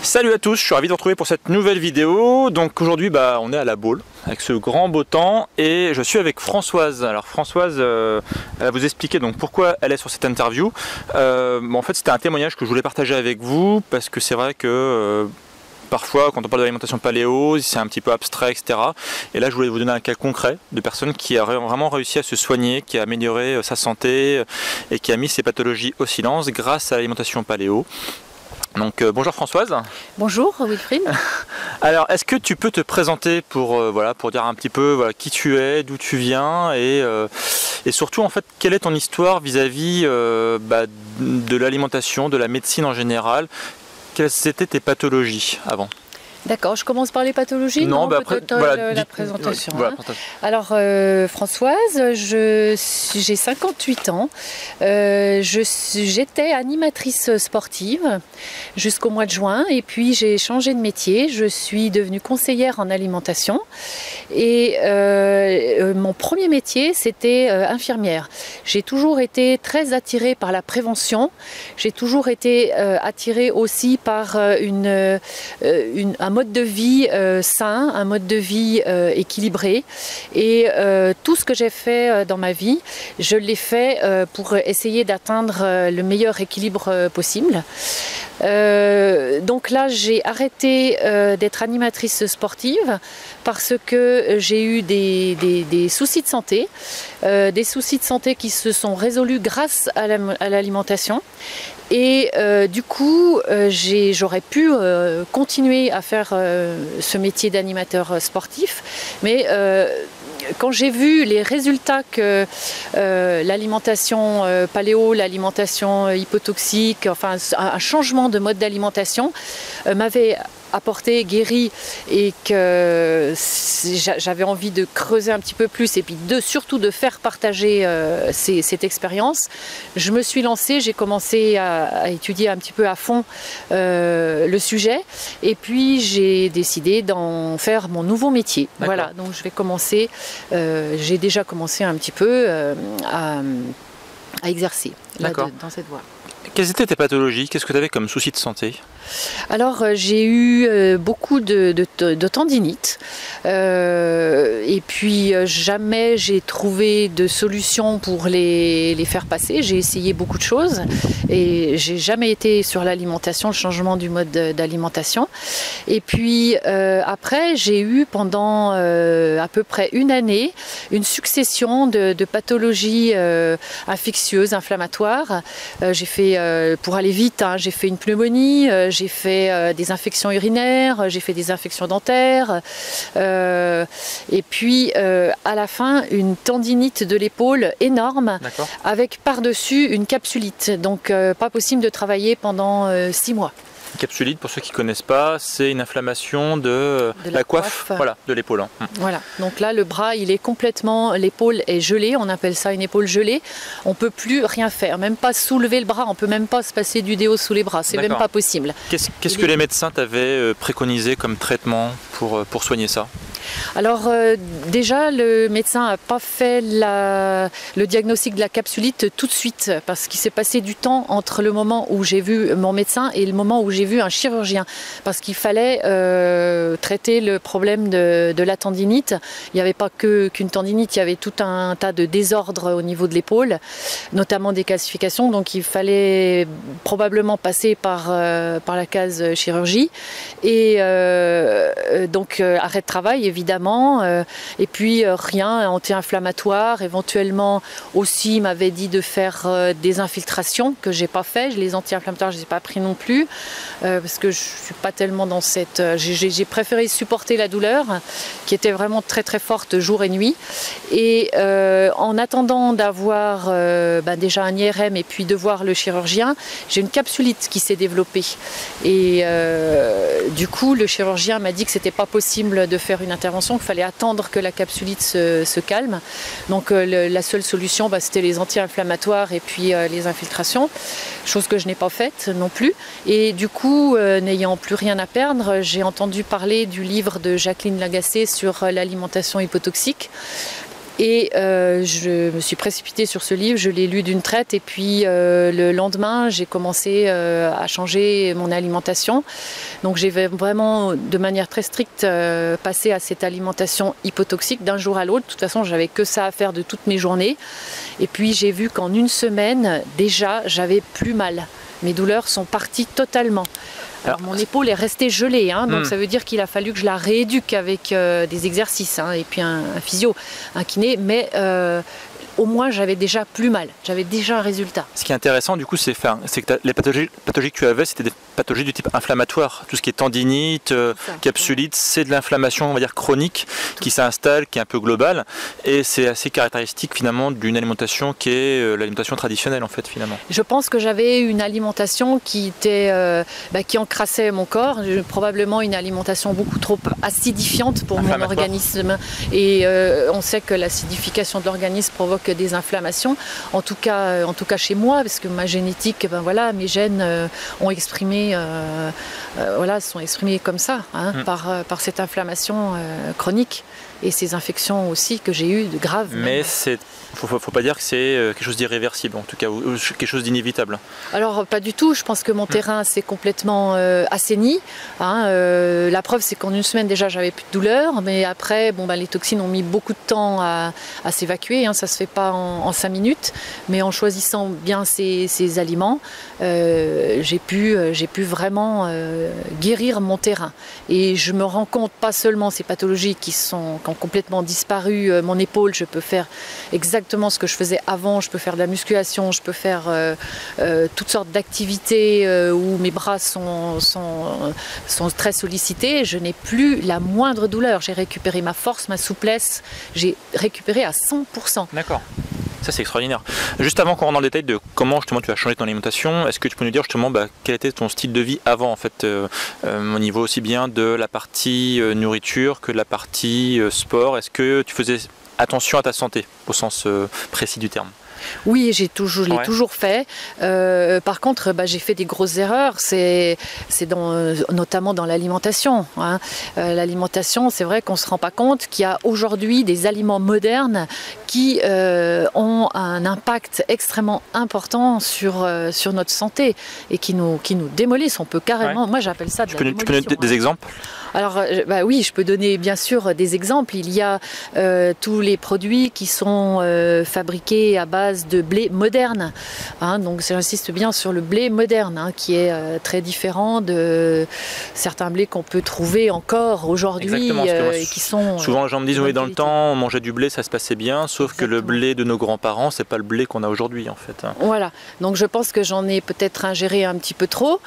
Salut à tous, je suis ravi de vous retrouver pour cette nouvelle vidéo. Donc aujourd'hui on est à la Baule avec ce grand beau temps et je suis avec Françoise. Alors Françoise, elle va vous expliquer donc pourquoi elle est sur cette interview. En fait c'était un témoignage que je voulais partager avec vous parce que c'est vrai que parfois quand on parle d'alimentation paléo c'est un petit peu abstrait, etc. Et là je voulais vous donner un cas concret de personne qui a vraiment réussi à se soigner, qui a amélioré sa santé et qui a mis ses pathologies au silence grâce à l'alimentation paléo. Donc bonjour Françoise. Bonjour Wilfried. Alors est-ce que tu peux te présenter pour dire un petit peu qui tu es, d'où tu viens et surtout en fait quelle est ton histoire vis-à-vis de l'alimentation, de la médecine en général. Quelles étaient tes pathologies avant? D'accord, je commence par les pathologies. Non, après la présentation. Voilà, Alors Françoise, j'ai 58 ans. J'étais animatrice sportive jusqu'au mois de juin et puis j'ai changé de métier. Je suis devenue conseillère en alimentation et mon premier métier c'était infirmière. J'ai toujours été très attirée par la prévention. J'ai toujours été attirée aussi par un mode de vie sain, un mode de vie équilibré et tout ce que j'ai fait dans ma vie, je l'ai fait pour essayer d'atteindre le meilleur équilibre possible. Donc là j'ai arrêté d'être animatrice sportive parce que j'ai eu des soucis de santé, qui se sont résolus grâce à l'alimentation. Et du coup, j'aurais pu continuer à faire ce métier d'animateur sportif, mais quand j'ai vu les résultats que l'alimentation paléo, l'alimentation hypotoxique, enfin un changement de mode d'alimentation m'avait apporté, guéri et que j'avais envie de creuser un petit peu plus et puis surtout de faire partager cette expérience, je me suis lancée, j'ai commencé à étudier un petit peu à fond le sujet et puis j'ai décidé d'en faire mon nouveau métier. Voilà, donc je vais commencer, j'ai déjà commencé un petit peu à exercer dans cette voie. Quelles étaient tes pathologies? Qu'est-ce que tu avais comme souci de santé? Alors j'ai eu beaucoup de tendinite et puis jamais j'ai trouvé de solution pour les faire passer. J'ai essayé beaucoup de choses et j'ai jamais été sur l'alimentation, le changement du mode d'alimentation. Et puis après j'ai eu pendant à peu près une année une succession de pathologies infectieuses, inflammatoires. J'ai fait, pour aller vite, j'ai fait une pneumonie, j'ai fait des infections urinaires, j'ai fait des infections dentaires et puis à la fin une tendinite de l'épaule énorme avec par-dessus une capsulite, donc pas possible de travailler pendant 6 mois. Capsulite, pour ceux qui ne connaissent pas, c'est une inflammation de la coiffe de l'épaule. Voilà, donc là le bras il est complètement, l'épaule est gelée, on appelle ça une épaule gelée, on ne peut plus rien faire, même pas soulever le bras, on ne peut même pas se passer du déo sous les bras, c'est même pas possible. Qu'est-ce que les médecins t'avaient préconisé comme traitement pour soigner ça? Alors déjà le médecin n'a pas fait le diagnostic de la capsulite tout de suite parce qu'il s'est passé du temps entre le moment où j'ai vu mon médecin et le moment où j'ai vu un chirurgien parce qu'il fallait traiter le problème de la tendinite. Il n'y avait pas qu'une tendinite, il y avait tout un tas de désordres au niveau de l'épaule, notamment des calcifications, donc il fallait probablement passer par la case chirurgie et donc arrêt de travail évidemment, et puis rien, anti-inflammatoire, éventuellement aussi il m'avait dit de faire des infiltrations que j'ai pas fait, les anti-inflammatoires je les ai pas pris non plus, parce que je suis pas tellement dans cette... J'ai préféré supporter la douleur, qui était vraiment très très forte jour et nuit, et en attendant d'avoir déjà un IRM et puis de voir le chirurgien, j'ai une capsulite qui s'est développée, et du coup le chirurgien m'a dit que c'était pas possible de faire une intervention, qu'il fallait attendre que la capsulite se calme. Donc la seule solution, c'était les anti-inflammatoires et puis les infiltrations, chose que je n'ai pas faite non plus. Et du coup, n'ayant plus rien à perdre, j'ai entendu parler du livre de Jacqueline Lagacé sur l'alimentation hypotoxique. Et je me suis précipitée sur ce livre, je l'ai lu d'une traite et puis le lendemain j'ai commencé à changer mon alimentation. Donc j'ai vraiment de manière très stricte passé à cette alimentation hypotoxique d'un jour à l'autre. De toute façon j'avais que ça à faire de toutes mes journées. Et puis j'ai vu qu'en une semaine déjà j'avais plus mal. Mes douleurs sont parties totalement. Alors mon épaule est restée gelée, hein, donc ça veut dire qu'il a fallu que je la rééduque avec des exercices, hein, et puis un physio, un kiné, mais au moins j'avais déjà plus mal, j'avais déjà un résultat. Ce qui est intéressant du coup, c'est que les pathologies que tu avais, c'était des pathologies du type inflammatoire. Tout ce qui est tendinite, capsulite, c'est de l'inflammation, on va dire chronique, qui s'installe, qui est un peu globale, et c'est assez caractéristique finalement d'une alimentation qui est l'alimentation traditionnelle en fait finalement. Je pense que j'avais une alimentation qui était, qui encrassait mon corps, probablement une alimentation beaucoup trop acidifiante pour mon organisme, et on sait que l'acidification de l'organisme provoque des inflammations, en tout cas chez moi, parce que ma génétique, mes gènes ont exprimé, sont exprimés comme ça, hein, par cette inflammation chronique et ces infections aussi que j'ai eues de graves. Mais faut pas dire que c'est quelque chose d'irréversible, en tout cas, ou quelque chose d'inévitable. Alors pas du tout, je pense que mon terrain s'est complètement assaini, hein, la preuve c'est qu'en une semaine déjà j'avais plus de douleur, mais après les toxines ont mis beaucoup de temps à s'évacuer, hein, ça se fait pas en 5 minutes, mais en choisissant bien ces aliments, j'ai pu vraiment guérir mon terrain. Et je me rends compte, pas seulement ces pathologies qui ont complètement disparu, mon épaule, je peux faire exactement ce que je faisais avant, je peux faire de la musculation, je peux faire toutes sortes d'activités où mes bras sont très sollicités, je n'ai plus la moindre douleur, j'ai récupéré ma force, ma souplesse, j'ai récupéré à 100%. D'accord. Ça c'est extraordinaire. Juste avant qu'on rentre dans le détail de comment justement tu as changé ton alimentation, est-ce que tu peux nous dire justement quel était ton style de vie avant en fait, au niveau aussi bien de la partie nourriture que de la partie sport? Est-ce que tu faisais attention à ta santé au sens précis du terme? Oui, je l'ai toujours fait. Par contre, j'ai fait des grosses erreurs. C'est notamment dans l'alimentation, hein. L'alimentation, c'est vrai qu'on ne se rend pas compte qu'il y a aujourd'hui des aliments modernes qui ont un impact extrêmement important sur notre santé et qui nous démolissent. On peut carrément, moi j'appelle ça de la démolition. Tu peux donner des exemples? Alors oui, je peux donner bien sûr des exemples. Il y a tous les produits qui sont fabriqués à base de blé moderne, hein, donc j'insiste bien sur le blé moderne, hein, qui est très différent de certains blés qu'on peut trouver encore aujourd'hui et qui sont souvent les gens me disent oui, dans le temps on mangeait du blé, ça se passait bien, sauf que le blé de nos grands-parents c'est pas le blé qu'on a aujourd'hui en fait, hein. Voilà, donc je pense que j'en ai peut-être ingéré un petit peu trop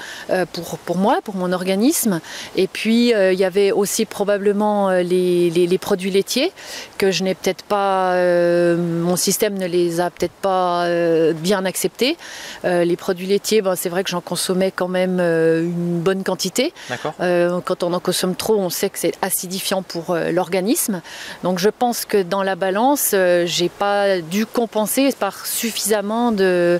pour moi, pour mon organisme, et puis il y avait aussi probablement les produits laitiers que je n'ai peut-être pas, mon système ne les a peut-être pas bien acceptés. Les produits laitiers, c'est vrai que j'en consommais quand même une bonne quantité. Quand on en consomme trop, on sait que c'est acidifiant pour l'organisme. Donc je pense que dans la balance, j'ai pas dû compenser par suffisamment de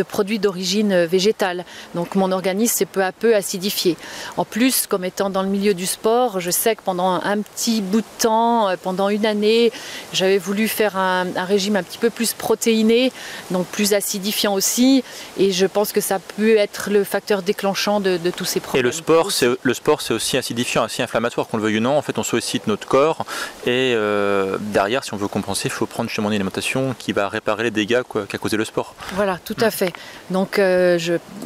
produits d'origine végétale. Donc mon organisme s'est peu à peu acidifié. En plus, comme étant dans le milieu du sport, je sais que pendant un petit bout de temps, pendant une année, j'avais voulu faire un régime un petit peu plus protéiné, donc plus acidifiant aussi, et je pense que ça peut être le facteur déclenchant de tous ces problèmes. Et le sport c'est aussi acidifiant, aussi inflammatoire, qu'on le veuille ou non. En fait on sollicite notre corps, et derrière si on veut compenser, il faut prendre justement une alimentation qui va réparer les dégâts qu'a causé le sport. Voilà, tout à fait. Donc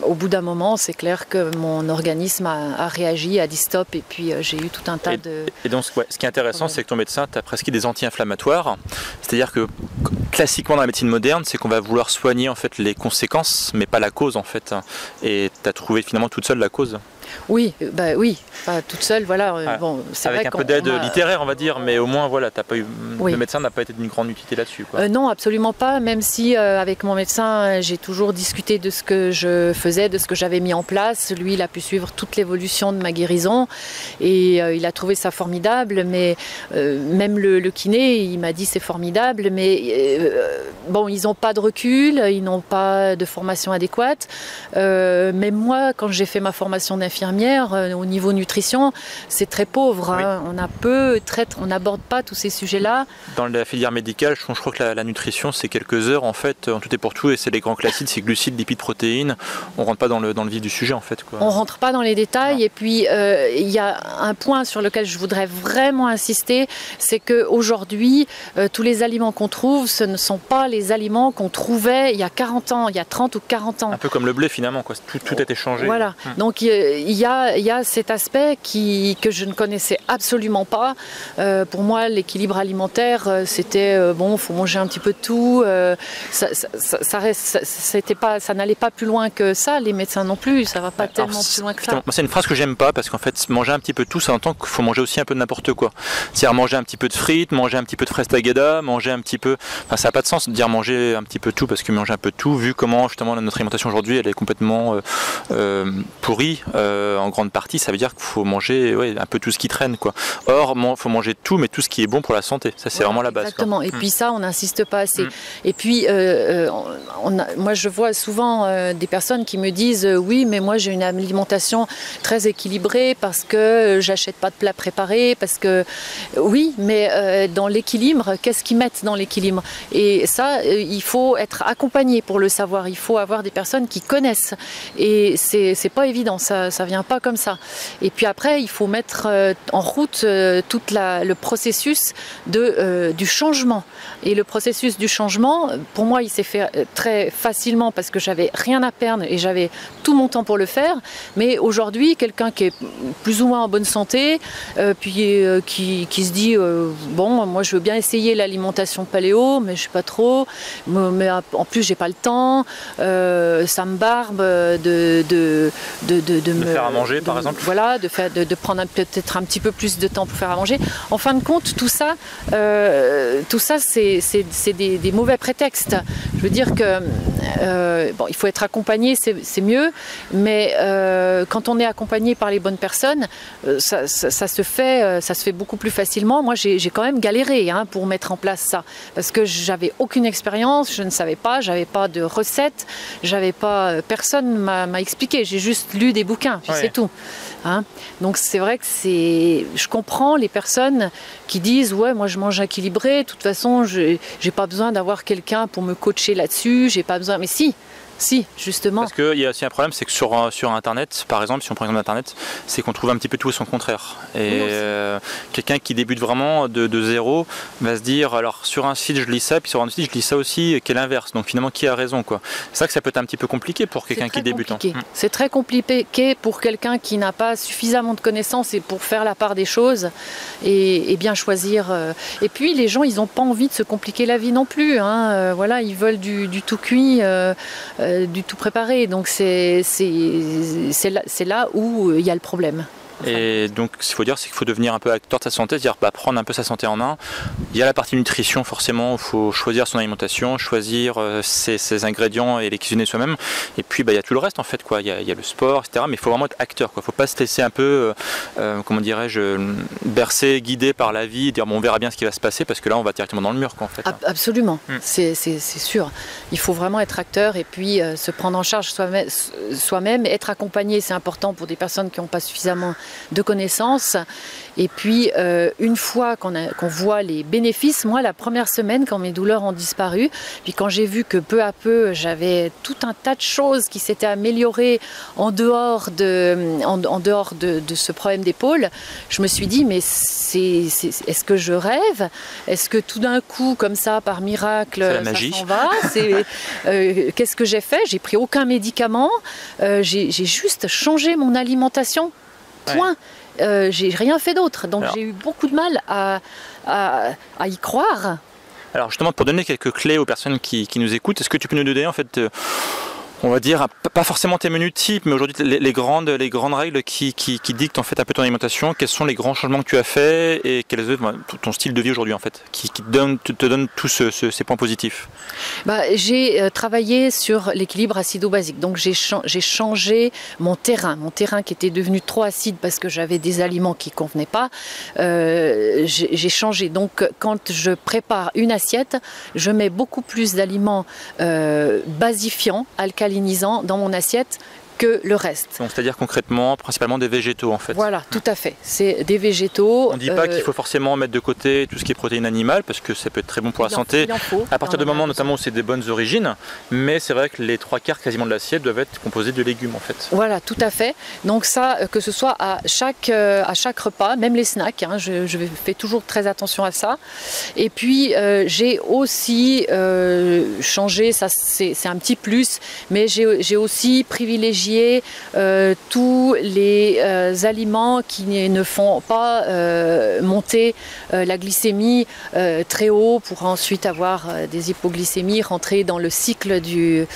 au bout d'un moment, c'est clair que mon organisme a réagi, a dit stop, et puis j'ai eu tout un tas de... Et donc ce qui est intéressant, c'est que ton médecin t'a prescrit des anti-inflammatoires, c'est-à-dire que classiquement dans la médecine moderne, c'est qu'on va vouloir soigner en fait les conséquences, mais pas la cause en fait. Et tu as trouvé finalement toute seule la cause. Oui, oui, pas toute seule, voilà. C'est avec un peu d'aide littéraire, on va dire, mais au moins, voilà, le médecin n'a pas été d'une grande utilité là-dessus. Non, absolument pas, même si avec mon médecin, j'ai toujours discuté de ce que je faisais, de ce que j'avais mis en place. Lui, il a pu suivre toute l'évolution de ma guérison et il a trouvé ça formidable, mais même le kiné, il m'a dit c'est formidable, mais ils n'ont pas de recul, ils n'ont pas de formation adéquate. Mais moi, quand j'ai fait ma formation d'infirmière, infirmière, au niveau nutrition, c'est très pauvre. Oui. Hein. On n'aborde pas tous ces sujets-là. Dans la filière médicale, je crois que la nutrition, c'est quelques heures en fait, en tout et pour tout, et c'est les grands classiques, c'est glucides, lipides, protéines. On rentre pas dans le vif du sujet en fait. Quoi. On rentre pas dans les détails. Non. Et puis il y a un point sur lequel je voudrais vraiment insister, c'est qu'aujourd'hui, tous les aliments qu'on trouve, ce ne sont pas les aliments qu'on trouvait il y a 40 ans, il y a 30 ou 40 ans. Un peu comme le blé finalement, quoi. Tout a été changé. Voilà, donc il y a cet aspect que je ne connaissais absolument pas. Pour moi, l'équilibre alimentaire, c'était bon, il faut manger un petit peu de tout. Ça n'allait pas plus loin que ça, les médecins non plus, ça ne va pas tellement plus loin que ça. C'est une phrase que j'aime pas, parce qu'en fait, manger un petit peu de tout, ça entend qu'il faut manger aussi un peu de n'importe quoi. C'est-à-dire manger un petit peu de frites, manger un petit peu de fraises tagada, manger un petit peu... Enfin, ça n'a pas de sens de dire manger un petit peu de tout, parce que manger un peu de tout, vu comment justement notre alimentation aujourd'hui, elle est complètement pourrie en grande partie, ça veut dire qu'il faut manger un peu tout ce qui traîne, quoi. Or, il faut manger tout, mais tout ce qui est bon pour la santé. Ça, c'est vraiment la base. Exactement. Quoi. Et puis ça, on n'insiste pas assez. Et puis, moi, je vois souvent des personnes qui me disent oui, mais moi, j'ai une alimentation très équilibrée parce que j'achète pas de plats préparés, parce que oui, mais dans l'équilibre, qu'est-ce qu'ils mettent dans l'équilibre? Et ça, il faut être accompagné pour le savoir. Il faut avoir des personnes qui connaissent. Et c'est pas évident, ça vient pas comme ça. Et puis après, il faut mettre en route tout le processus du changement. Et le processus du changement, pour moi, il s'est fait très facilement parce que j'avais rien à perdre et j'avais tout mon temps pour le faire. Mais aujourd'hui, quelqu'un qui est plus ou moins en bonne santé, puis qui se dit bon, moi je veux bien essayer l'alimentation paléo, mais je sais pas trop. Mais en plus, j'ai pas le temps. Ça me barbe de me faire à manger, par exemple. Voilà, de prendre peut-être un petit peu plus de temps pour faire à manger. En fin de compte, tout ça, c'est des mauvais prétextes. Je veux dire que bon, il faut être accompagné, c'est mieux, mais quand on est accompagné par les bonnes personnes, ça se fait beaucoup plus facilement. Moi, j'ai quand même galéré pour mettre en place ça, parce que j'avais aucune expérience, je ne savais pas, j'avais pas de recettes, personne m'a expliqué, j'ai juste lu des bouquins, puis c'est tout. Donc c'est vrai que je comprends les personnes qui disent ouais, moi je mange équilibré, de toute façon j'ai pas besoin d'avoir quelqu'un pour me coacher là-dessus, j'ai pas besoin, mais si, justement. Parce qu'il y a aussi un problème, c'est que sur Internet, par exemple, si on prend l'exemple d'Internet, c'est qu'on trouve un petit peu tout et son contraire. Et quelqu'un qui débute vraiment de zéro va se dire, alors sur un site je lis ça, puis sur un site je lis ça aussi, qui est l'inverse. Donc finalement, qui a raison, quoi. C'est ça que ça peut être un petit peu compliqué pour quelqu'un qui débute. C'est très compliqué pour quelqu'un qui n'a pas suffisamment de connaissances et pour faire la part des choses et bien choisir. Et puis les gens, ils n'ont pas envie de se compliquer la vie non plus. Voilà, ils veulent du tout cuit. Du tout préparé, donc c'est là où il y a le problème. Et donc ce qu'il faut dire, c'est qu'il faut devenir un peu acteur de sa santé, c'est-à-dire prendre un peu sa santé en main. Il y a la partie nutrition, forcément, il faut choisir son alimentation, choisir ses ingrédients et les cuisiner soi-même. Et puis il y a tout le reste en fait, quoi. Il y a le sport, etc. Mais il faut vraiment être acteur, quoi. Il ne faut pas se laisser un peu, comment dirais-je, bercer, guider par la vie, dire bon, on verra bien ce qui va se passer, parce que là on va directement dans le mur, quoi, en fait. Absolument, c'est sûr. Il faut vraiment être acteur et puis se prendre en charge soi-même, être accompagné, c'est important pour des personnes qui n'ont pas suffisamment de connaissances. Et puis une fois qu'on voit les bénéfices, moi la première semaine quand mes douleurs ont disparu, puis quand j'ai vu que peu à peu j'avais tout un tas de choses qui s'étaient améliorées en dehors de ce problème d'épaule, je me suis dit mais est-ce que je rêve? Est-ce que tout d'un coup comme ça par miracle ça s'en va? Qu'est-ce que j'ai fait? J'ai pris aucun médicament, j'ai juste changé mon alimentation. Point. J'ai rien fait d'autre, donc j'ai eu beaucoup de mal à y croire. Alors justement, pour donner quelques clés aux personnes qui nous écoutent, est-ce que tu peux nous donner en fait, on va dire, pas forcément tes menus types, mais aujourd'hui les grandes règles qui dictent en fait un peu ton alimentation? Quels sont les grands changements que tu as faits et quel est ton style de vie aujourd'hui en fait, qui te donne tous ces points positifs? J'ai travaillé sur l'équilibre acido-basique, donc j'ai changé mon terrain qui était devenu trop acide parce que j'avais des aliments qui ne convenaient pas. J'ai changé, donc quand je prépare une assiette, je mets beaucoup plus d'aliments basifiants, alcalinisants dans mon assiette que le reste. Donc c'est-à-dire concrètement, principalement des végétaux en fait. Voilà, tout à fait. C'est des végétaux. On ne dit pas qu'il faut forcément mettre de côté tout ce qui est protéines animales parce que ça peut être très bon pour la santé. À partir du moment notamment où c'est des bonnes origines, mais c'est vrai que les 3/4 quasiment de l'assiette doivent être composés de légumes en fait. Voilà, tout à fait. Donc ça, que ce soit à chaque repas, même les snacks, hein, je fais toujours très attention à ça. Et puis j'ai aussi changé, ça c'est un petit plus, mais j'ai aussi privilégié tous les aliments qui ne font pas monter la glycémie très haut pour ensuite avoir des hypoglycémies, rentrer dans le cycle du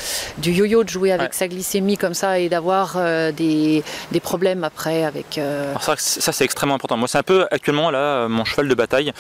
yo-yo, de jouer avec sa glycémie comme ça et d'avoir des problèmes après avec... Alors ça c'est extrêmement important. Moi c'est un peu actuellement là mon cheval de bataille.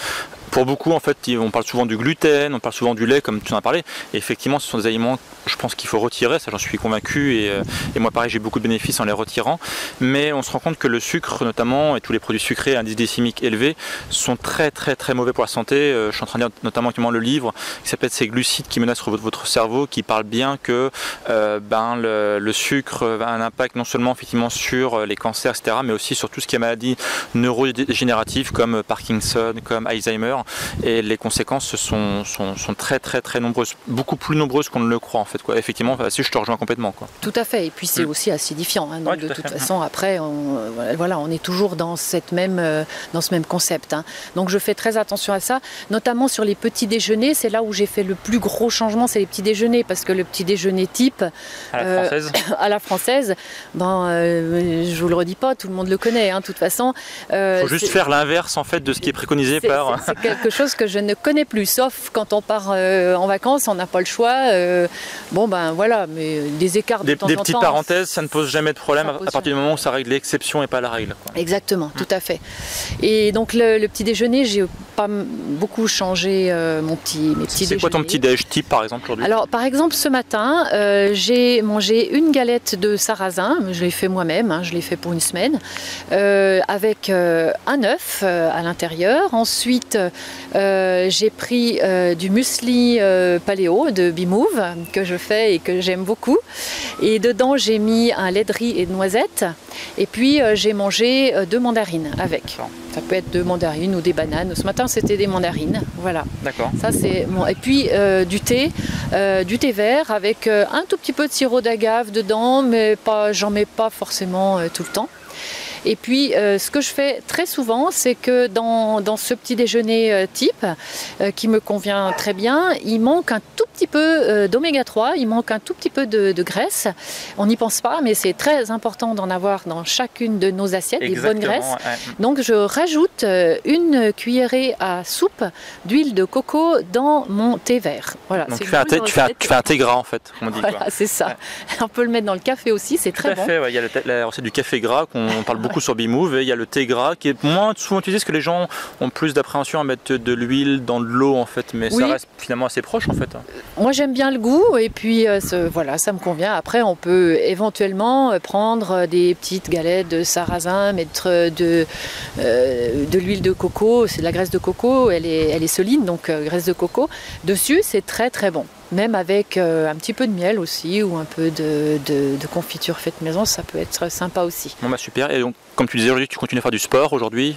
Pour beaucoup en fait on parle souvent du gluten, on parle souvent du lait comme tu en as parlé. Et effectivement ce sont des aliments je pense qu'il faut retirer, ça j'en suis convaincu et moi pareil j'ai beaucoup de bénéfices en les retirant. Mais on se rend compte que le sucre notamment et tous les produits sucrés à indice glycémique élevé sont très mauvais pour la santé. Je suis en train de lire notamment actuellement le livre qui s'appelle Ces glucides qui menacent votre cerveau, qui parle bien que le sucre a un impact non seulement effectivement sur les cancers etc. mais aussi sur tout ce qui est maladies neurodégénératives comme Parkinson, comme Alzheimer. Et les conséquences sont très nombreuses, beaucoup plus nombreuses qu'on ne le croit en fait, quoi. Effectivement, si je te rejoins complètement, quoi. Tout à fait, et puis c'est aussi acidifiant, hein, donc de toute façon après on est toujours dans ce même concept, hein. Donc je fais très attention à ça, notamment sur les petits déjeuners, c'est là où j'ai fait le plus gros changement, c'est les petits déjeuners, parce que le petit déjeuner type à la française, je vous le redis pas, tout le monde le connaît, hein, de toute façon. Il faut juste faire l'inverse en fait de ce qui est préconisé par... C'est quelque chose que je ne connais plus, sauf quand on part en vacances, on n'a pas le choix. Voilà, mais des écarts de temps en temps. Des petites parenthèses, ça ne pose jamais de problème à partir du moment où ça règle l'exception et pas la règle, quoi. Exactement, tout à fait. Et donc le petit déjeuner, j'ai pas beaucoup changé mes petits déjeuners. C'est quoi ton petit déj type par exemple aujourd'hui? Alors par exemple ce matin, j'ai mangé une galette de sarrasin, je l'ai fait moi-même, hein, je l'ai fait pour une semaine, avec un œuf à l'intérieur. Ensuite j'ai pris du muesli paléo de Bimove que je fais et que j'aime beaucoup. Et dedans j'ai mis un lait de riz et de noisettes. Et puis j'ai mangé 2 mandarines avec. Ça peut être 2 mandarines ou des bananes. Ce matin c'était des mandarines. Voilà. D'accord. Ça c'est bon. Et puis du thé vert avec un tout petit peu de sirop d'agave dedans, mais j'en mets pas forcément tout le temps. Et puis ce que je fais très souvent, c'est que dans ce petit déjeuner type, qui me convient très bien, il manque un tout petit peu d'oméga 3, il manque un tout petit peu de graisse. On n'y pense pas, mais c'est très important d'en avoir dans chacune de nos assiettes, des bonnes graisses. Ouais. Donc je rajoute une cuillerée à soupe d'huile de coco dans mon thé vert. Voilà. Donc tu fais un thé gras en fait, on dit. Voilà, c'est ça. Ouais. On peut le mettre dans le café aussi, c'est très bon. Tout à fait, ouais. Il y a la recette du café gras qu'on parle beaucoup sur Bimove, et il y a le thé gras qui est moins souvent utilisé parce que les gens ont plus d'appréhension à mettre de l'huile dans de l'eau en fait, mais ça reste finalement assez proche en fait. Moi j'aime bien le goût et puis voilà, ça me convient. Après on peut éventuellement prendre des petites galettes de sarrasin, mettre de l'huile de coco, c'est de la graisse de coco, elle est solide, donc graisse de coco dessus, c'est très bon. Même avec un petit peu de miel aussi ou un peu de confiture faite maison, ça peut être sympa aussi. Bon super, et donc comme tu disais aujourd'hui, tu continues à faire du sport aujourd'hui?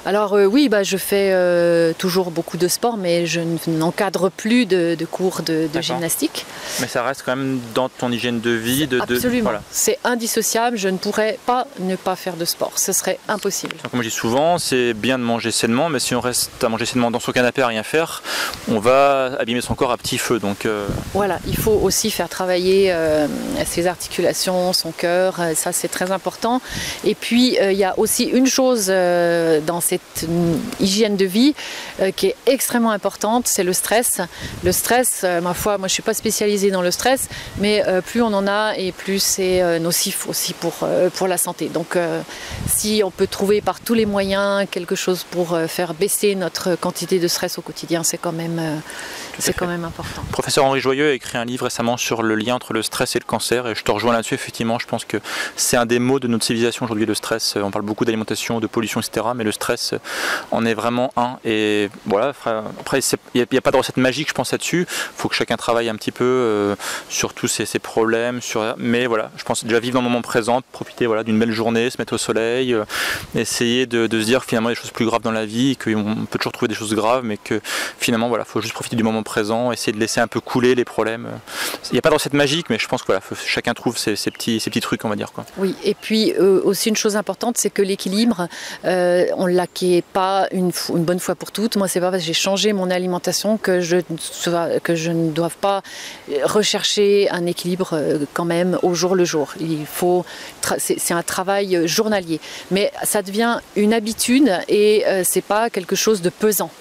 Alors oui, je fais toujours beaucoup de sport, mais je n'encadre plus de cours de gymnastique. Mais ça reste quand même dans ton hygiène de vie? Absolument, voilà. C'est indissociable, je ne pourrais pas ne pas faire de sport, ce serait impossible. Donc, comme je dis souvent, c'est bien de manger sainement, mais si on reste à manger sainement dans son canapé à rien faire, on va abîmer son corps à petit feu. Donc, Voilà, il faut aussi faire travailler ses articulations, son cœur, ça c'est très important. Et puis il y a aussi une chose dans cette hygiène de vie qui est extrêmement importante, c'est le stress. Le stress, ma foi, moi je ne suis pas spécialisée dans le stress, mais plus on en a et plus c'est nocif aussi pour la santé. Donc si on peut trouver par tous les moyens quelque chose pour faire baisser notre quantité de stress au quotidien, c'est quand même important. Professeur Henri Joyeux a écrit un livre récemment sur le lien entre le stress et le cancer, et je te rejoins là-dessus. Effectivement, je pense que c'est un des maux de notre civilisation aujourd'hui, le stress. On parle beaucoup d'alimentation, de pollution, etc., mais le stress en est vraiment un. Et voilà, après il n'y a pas de recette magique, je pense, là-dessus. Il faut que chacun travaille un petit peu sur tous ces problèmes, mais voilà, je pense déjà vivre dans le moment présent, profiter voilà, d'une belle journée, se mettre au soleil, essayer de se dire finalement des choses plus graves dans la vie, qu'on peut toujours trouver des choses graves, mais que finalement voilà, faut juste profiter du moment présent, essayer de laisser un peu couler les problèmes. Il n'y a pas de recette magique, mais je pense que voilà, chacun trouve ses petits trucs, on va dire, quoi. Oui, et puis aussi une chose importante, c'est que l'équilibre, on ne l'acquiert pas une bonne fois pour toutes. Moi, c'est pas parce que j'ai changé mon alimentation que je ne dois pas rechercher un équilibre quand même au jour le jour. C'est un travail journalier, mais ça devient une habitude et c'est pas quelque chose de pesant.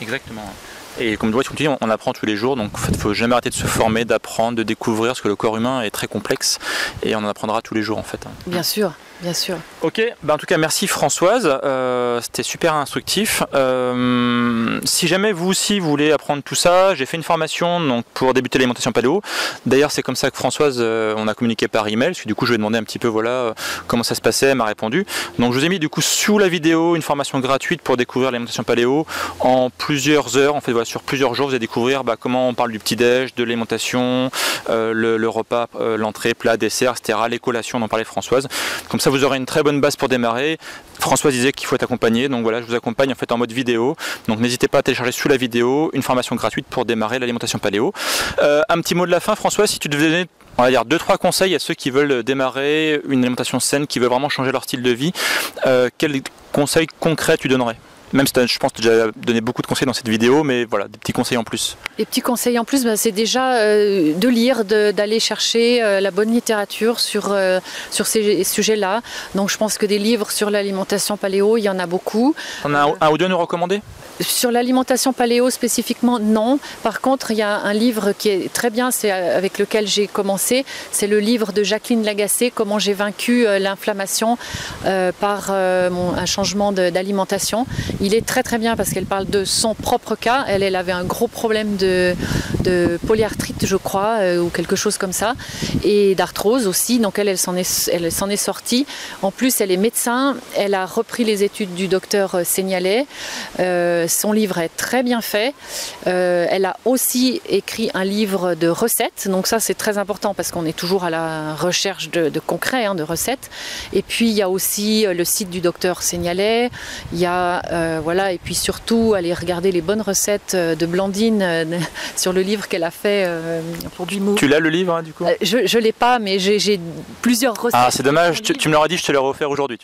Exactement. Et comme tu dis, on apprend tous les jours, donc en fait, il ne faut jamais arrêter de se former, d'apprendre, de découvrir, parce que le corps humain est très complexe et on en apprendra tous les jours en fait. Bien sûr. Bien sûr. Ok, en tout cas merci Françoise, c'était super instructif. Si jamais vous aussi vous voulez apprendre tout ça, j'ai fait une formation donc, pour débuter l'alimentation paléo. D'ailleurs c'est comme ça que Françoise, on a communiqué par email, parce que du coup je lui ai demandé un petit peu voilà, comment ça se passait, elle m'a répondu. Donc je vous ai mis du coup sous la vidéo une formation gratuite pour découvrir l'alimentation paléo en plusieurs heures, en fait voilà, sur plusieurs jours vous allez découvrir comment on parle du petit-déj, de l'alimentation, le repas, l'entrée, plat, dessert, etc. Les collations dont parlait Françoise. Comme ça vous aurez une très bonne base pour démarrer. François disait qu'il faut être accompagné, donc voilà, je vous accompagne en fait en mode vidéo. Donc n'hésitez pas à télécharger sous la vidéo une formation gratuite pour démarrer l'alimentation paléo. Un petit mot de la fin, François, si tu devais donner, on va dire 2-3 conseils à ceux qui veulent démarrer une alimentation saine, qui veulent vraiment changer leur style de vie, quels conseils concrets tu donnerais? Même si je pense que tu as déjà donné beaucoup de conseils dans cette vidéo, mais voilà, des petits conseils en plus. Les petits conseils en plus, c'est déjà de lire, d'aller chercher la bonne littérature sur ces sujets-là. Donc je pense que des livres sur l'alimentation paléo, il y en a beaucoup. On a un ou deux à nous recommander? Sur l'alimentation paléo spécifiquement, non. Par contre, il y a un livre qui est très bien, c'est avec lequel j'ai commencé. C'est le livre de Jacqueline Lagacé, Comment j'ai vaincu l'inflammation par un changement d'alimentation. Il est très très bien parce qu'elle parle de son propre cas. Elle avait un gros problème de polyarthrite, je crois, ou quelque chose comme ça, et d'arthrose aussi. Donc elle s'en est sortie. En plus, elle est médecin. Elle a repris les études du docteur Seignalais. Son livre est très bien fait. Elle a aussi écrit un livre de recettes. Donc ça, c'est très important parce qu'on est toujours à la recherche de concret, de recettes. Et puis, il y a aussi le site du docteur Seignalais. Il y a, voilà, et puis surtout, aller regarder les bonnes recettes de Blandine sur le livre qu'elle a fait pour du mou. Tu l'as le livre, du coup? Je ne l'ai pas, mais j'ai plusieurs recettes. Ah, c'est dommage. Tu me l'aurais dit, je te l'aurais offert aujourd'hui.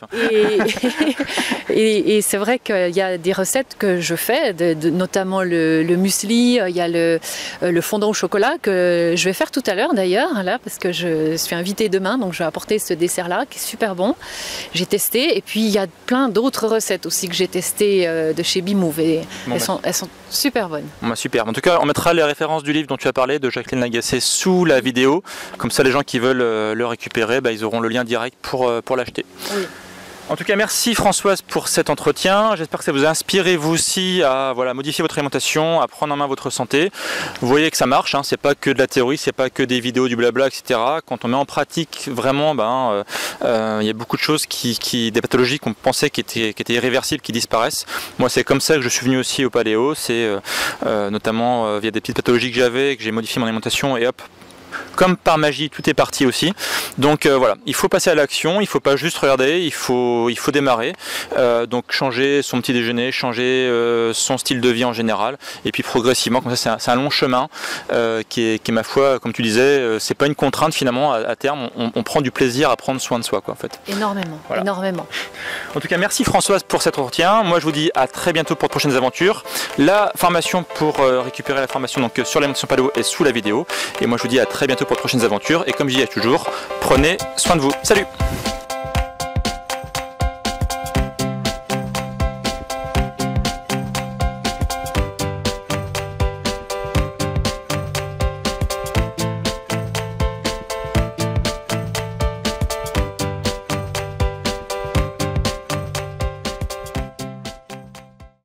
Et c'est vrai qu'il y a des recettes que je fais, notamment le muesli, il y a le fondant au chocolat que je vais faire tout à l'heure d'ailleurs, là, parce que je suis invitée demain, donc je vais apporter ce dessert-là qui est super bon. J'ai testé, et puis il y a plein d'autres recettes aussi que j'ai testées de chez Bimove, et elles sont super bonnes. Super. En tout cas, on mettra les références du livre dont tu as parlé, de Jacqueline Lagacé, sous la vidéo. Comme ça, les gens qui veulent le récupérer, ils auront le lien direct pour l'acheter. Oui. En tout cas, merci Françoise pour cet entretien. J'espère que ça vous a inspiré vous aussi à modifier votre alimentation, à prendre en main votre santé. Vous voyez que ça marche, c'est pas que de la théorie, c'est pas que des vidéos, du blabla, etc. Quand on met en pratique vraiment, y a beaucoup de choses des pathologies qu'on pensait qui étaient irréversibles, qui disparaissent. Moi, c'est comme ça que je suis venu aussi au paléo. C'est notamment via des petites pathologies que j'avais, que j'ai modifié mon alimentation et hop. Comme par magie, tout est parti aussi. Donc voilà, il faut passer à l'action, il ne faut pas juste regarder, il faut démarrer. Donc changer son petit déjeuner, changer son style de vie en général. Et puis progressivement, comme ça c'est un long chemin qui est ma foi, comme tu disais, c'est pas une contrainte finalement à terme. On prend du plaisir à prendre soin de soi, quoi, en fait. Énormément, voilà. Énormément. En tout cas, merci Françoise pour cet entretien. Moi je vous dis à très bientôt pour de prochaines aventures. La formation pour récupérer la formation donc, sur l'alimentation paléo est sous la vidéo. Et moi je vous dis à très bientôt pour de prochaines aventures, et comme je dis toujours, prenez soin de vous. Salut!